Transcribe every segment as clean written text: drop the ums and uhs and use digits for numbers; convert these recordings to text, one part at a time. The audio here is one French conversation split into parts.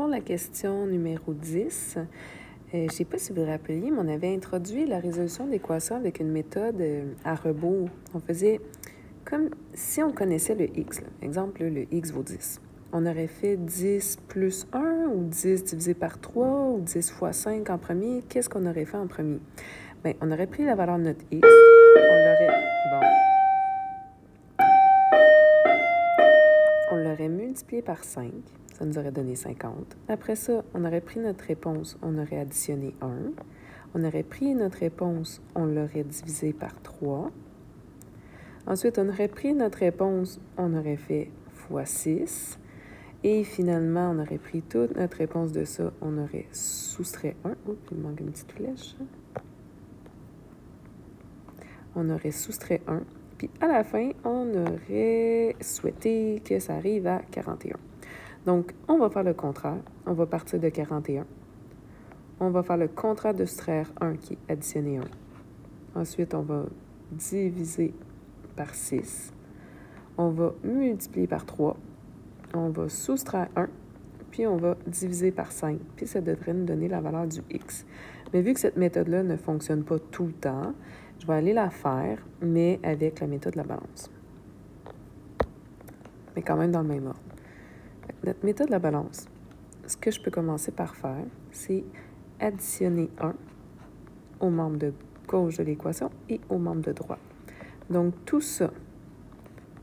Pour la question numéro 10, je ne sais pas si vous vous rappeliez, mais on avait introduit la résolution d'équations avec une méthode à rebours. On faisait comme si on connaissait le x. Là. Exemple, le x vaut 10. On aurait fait 10 plus 1 ou 10 divisé par 3 ou 10 fois 5 en premier. Qu'est-ce qu'on aurait fait en premier? Bien, on aurait pris la valeur de notre x. On l'aurait multiplié par 5. Ça nous aurait donné 50. Après ça, on aurait pris notre réponse, on aurait additionné 1. On aurait pris notre réponse, on l'aurait divisé par 3. Ensuite, on aurait pris notre réponse, on aurait fait fois 6. Et finalement, on aurait pris toute notre réponse de ça, on aurait soustrait 1. Oups, il me manque une petite flèche. On aurait soustrait 1. Puis à la fin, on aurait souhaité que ça arrive à 41. Donc, on va faire le contraire. On va partir de 41. On va faire le contraire de soustraire 1 qui est additionner 1. Ensuite, on va diviser par 6. On va multiplier par 3. On va soustraire 1. Puis on va diviser par 5. Puis ça devrait nous donner la valeur du x. Mais vu que cette méthode-là ne fonctionne pas tout le temps, je vais aller la faire, mais avec la méthode de la balance. Mais quand même dans le même ordre. Notre méthode de la balance, ce que je peux commencer par faire, c'est additionner 1 aux membres de gauche de l'équation et aux membres de droite. Donc, tout ça,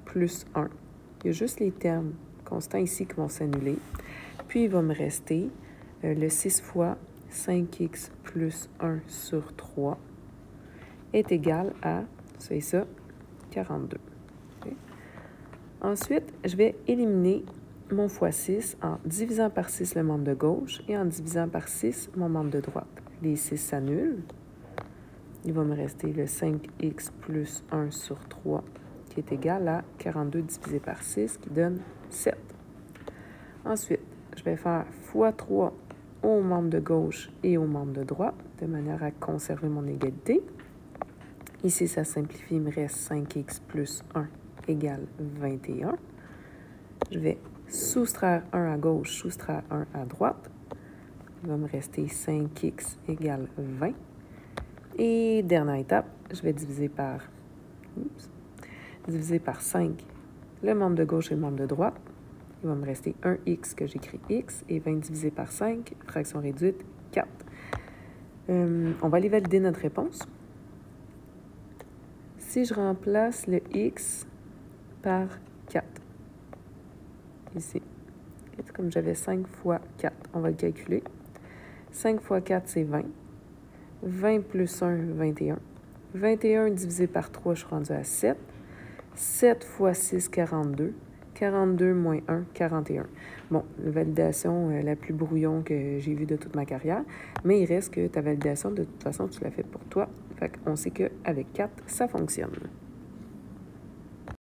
plus 1, il y a juste les termes constants ici qui vont s'annuler. Puis, il va me rester le 6 fois 5x plus 1 sur 3 est égal à, ça et ça, 42. Okay. Ensuite, je vais éliminer mon fois 6 en divisant par 6 le membre de gauche et en divisant par 6 mon membre de droite. Les 6 s'annulent. Il va me rester le 5x plus 1 sur 3 qui est égal à 42 divisé par 6 qui donne 7. Ensuite, je vais faire fois 3 aux membres de gauche et aux membres de droite de manière à conserver mon égalité. Ici, ça simplifie, il me reste 5x plus 1 égale 21. Je vais soustraire 1 à gauche, soustraire 1 à droite. Il va me rester 5x égale 20. Et dernière étape, je vais diviser par 5 le membre de gauche et le membre de droite. Il va me rester 1x que j'écris x et 20 divisé par 5, fraction réduite, 4. On va aller valider notre réponse. Si je remplace le x par 4, ici, comme j'avais 5 fois 4, on va le calculer. 5 fois 4, c'est 20. 20 plus 1, 21. 21 divisé par 3, je suis rendue à 7. 7 fois 6, 42. 42 moins 1, 41. Bon, la validation la plus brouillon que j'ai vue de toute ma carrière, mais il reste que ta validation, de toute façon, tu l'as fait pour toi. Fait qu'on sait qu'avec 4, ça fonctionne.